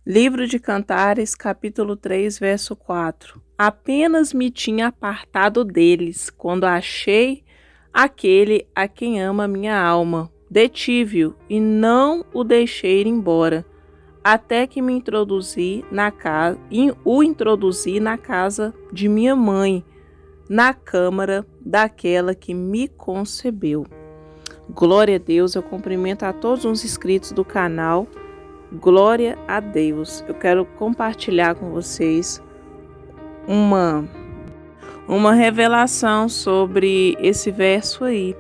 Livro de Cantares, capítulo 3, verso 4. Apenas me tinha apartado deles, quando achei aquele a quem ama minha alma. Detive-o e não o deixei ir embora, até que me o introduzi na casa de minha mãe, na câmara daquela que me concebeu. Glória a Deus, eu cumprimento a todos os inscritos do canal. Glória a Deus. Eu quero compartilhar com vocês uma revelação sobre esse verso aí,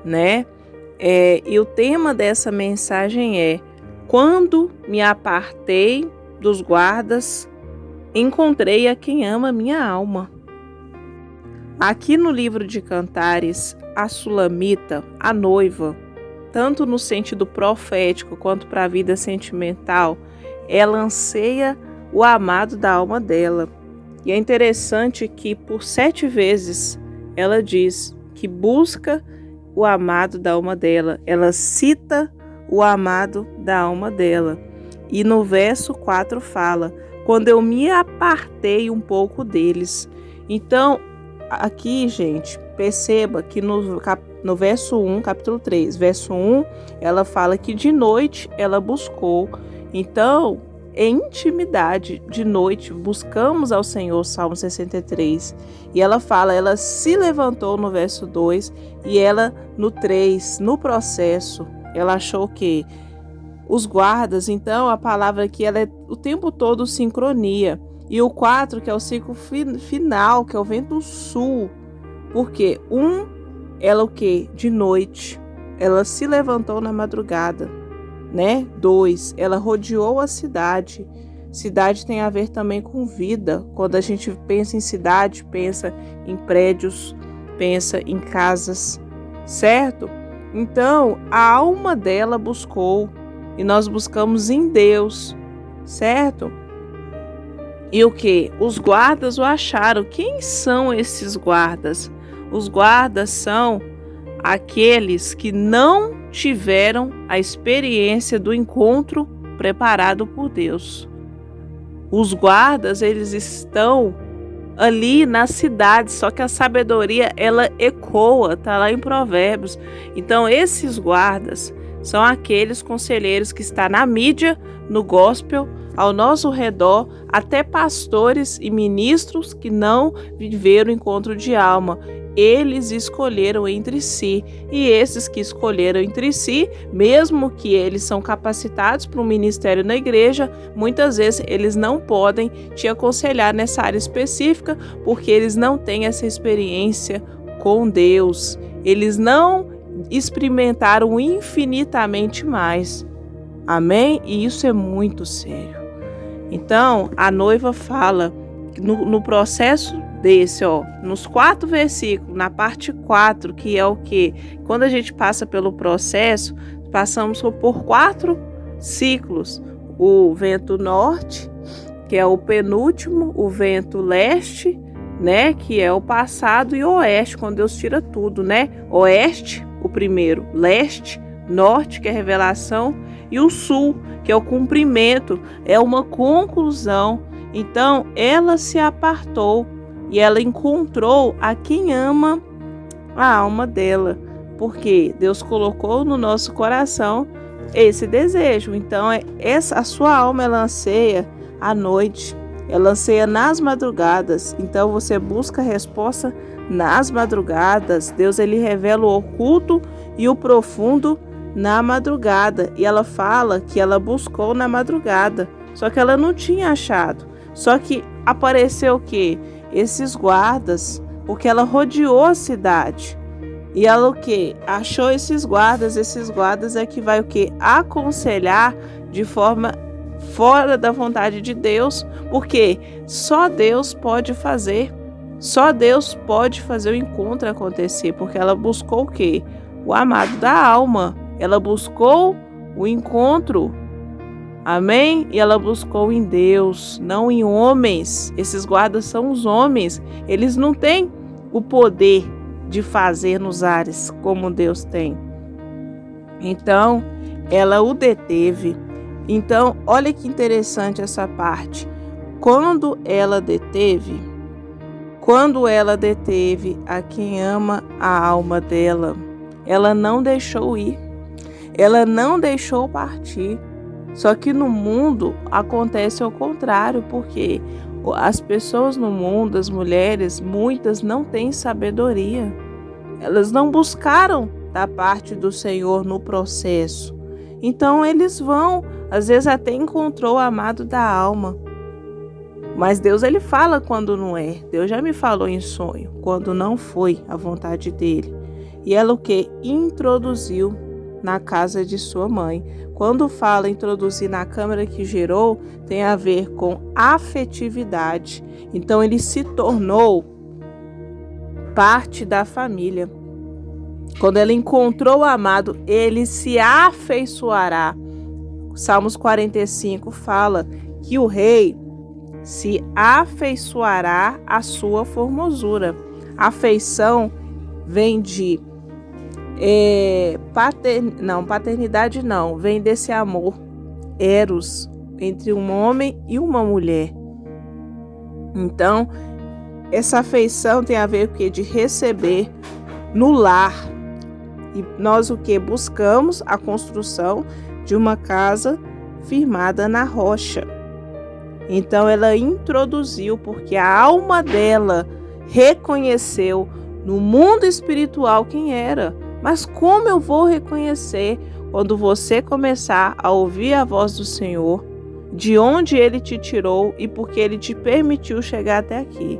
né? E o tema dessa mensagem é: quando me apartei dos guardas, encontrei a quem ama minha alma. Aqui no livro de Cantares, a Sulamita, a noiva, tanto no sentido profético quanto para a vida sentimental, ela anseia o amado da alma dela. E é interessante que por 7 vezes ela diz que busca o amado da alma dela. Ela cita o amado da alma dela. E no verso 4 fala: quando eu me apartei um pouco deles. Então, aqui, gente, perceba que no verso 1, capítulo 3, verso 1, ela fala que de noite ela buscou. Então, em intimidade, de noite, buscamos ao Senhor, Salmo 63. E ela fala, ela se levantou no verso 2, e ela no 3, no processo, ela achou que os guardas, então a palavra aqui, ela é o tempo todo sincronia. E o 4, que é o ciclo final, que é o vento sul. Porque ela o quê? De noite. Ela se levantou na madrugada, né? 2, ela rodeou a cidade. Cidade tem a ver também com vida. Quando a gente pensa em cidade, pensa em prédios, pensa em casas, certo? Então, a alma dela buscou, e nós buscamos em Deus, certo? E o que? Os guardas o acharam. Quem são esses guardas? Os guardas são aqueles que não tiveram a experiência do encontro preparado por Deus. Os guardas, eles estão ali na cidade, só que a sabedoria, ela ecoa, tá lá em Provérbios. Então, esses guardas são aqueles conselheiros que estão na mídia, no gospel, ao nosso redor, até pastores e ministros que não viveram o encontro de alma. Eles escolheram entre si, e esses que escolheram entre si, mesmo que eles são capacitados para um ministério na igreja, muitas vezes eles não podem te aconselhar nessa área específica, porque eles não têm essa experiência com Deus. Eles não experimentaram infinitamente mais. Amém? E isso é muito sério. Então, a noiva fala no processo desse, nos 4 versículos, na parte 4, que é o que? Quando a gente passa pelo processo, passamos por 4 ciclos. O vento norte, que é o penúltimo, o vento leste, né, que é o passado, e o oeste, quando Deus tira tudo, né? Oeste, o primeiro, leste, norte, que é a revelação, e o sul, que é o cumprimento, é uma conclusão. Então, ela se apartou e ela encontrou a quem ama a alma dela, porque Deus colocou no nosso coração esse desejo. Então, a sua alma, ela anseia à noite, ela anseia nas madrugadas. Então, você busca a resposta nas madrugadas. Deus, ele revela o oculto e o profundo na madrugada. E ela fala que ela buscou na madrugada, só que ela não tinha achado. Só que apareceu o quê? Esses guardas, porque ela rodeou a cidade. E ela o quê? Achou esses guardas é que vai o quê? Aconselhar de forma fora da vontade de Deus, porque só Deus pode fazer. Só Deus pode fazer o encontro acontecer, porque ela buscou o quê? O amado da alma. Ela buscou o encontro. Amém? E ela buscou em Deus, não em homens. Esses guardas são os homens. Eles não têm o poder de fazer nos ares como Deus tem. Então, ela o deteve Então, olha que interessante essa parte. Quando ela deteve a quem ama a alma dela, ela não deixou ir, ela não deixou partir. Só que no mundo acontece ao contrário, porque as pessoas no mundo, as mulheres, muitas não têm sabedoria. Elas não buscaram da parte do Senhor no processo. Então eles vão, às vezes até encontrou o amado da alma. Mas Deus, ele fala quando não é. Deus já me falou em sonho, quando não foi a vontade dele. E ela o que? Introduziu na casa de sua mãe. Quando fala introduzir na câmara que gerou, tem a ver com afetividade. Então ele se tornou parte da família. Quando ela encontrou o amado, ele se afeiçoará. Salmos 45 fala que o rei se afeiçoará à sua formosura. Afeição vem de paternidade não, vem desse amor, eros, entre um homem e uma mulher. Então, essa afeição tem a ver com o que? De receber no lar. E nós o que? Buscamos a construção de uma casa firmada na rocha. Então ela introduziu, porque a alma dela reconheceu no mundo espiritual quem era. Mas como eu vou reconhecer quando você começar a ouvir a voz do Senhor, de onde Ele te tirou e porque Ele te permitiu chegar até aqui?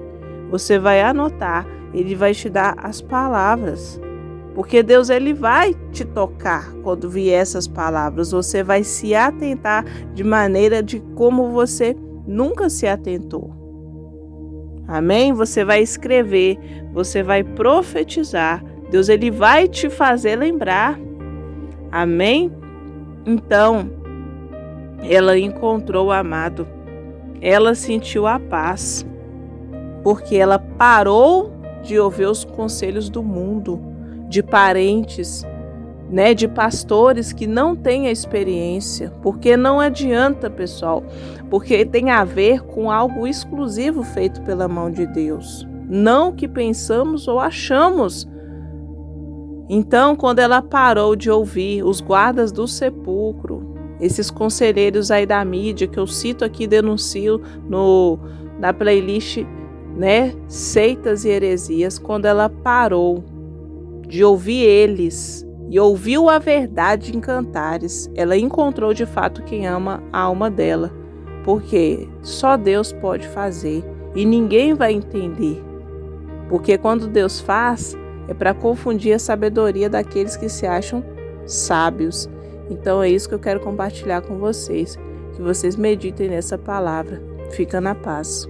Você vai anotar, Ele vai te dar as palavras. Porque Deus, Ele vai te tocar quando vier essas palavras. Você vai se atentar de maneira de como você nunca se atentou. Amém? Você vai escrever, você vai profetizar. Deus, Ele vai te fazer lembrar. Amém? Então, ela encontrou o amado. Ela sentiu a paz. Porque ela parou de ouvir os conselhos do mundo, de parentes, de pastores que não têm a experiência. Porque não adianta, pessoal. Porque tem a ver com algo exclusivo feito pela mão de Deus. Não que pensamos ou achamos. Então, quando ela parou de ouvir os guardas do sepulcro, esses conselheiros aí da mídia, que eu cito aqui, denuncio na playlist, Seitas e Heresias, quando ela parou de ouvir eles e ouviu a verdade em cantares, ela encontrou de fato quem ama a alma dela, porque só Deus pode fazer e ninguém vai entender, porque quando Deus faz, é para confundir a sabedoria daqueles que se acham sábios. Então é isso que eu quero compartilhar com vocês, que vocês meditem nessa palavra. Fica na paz.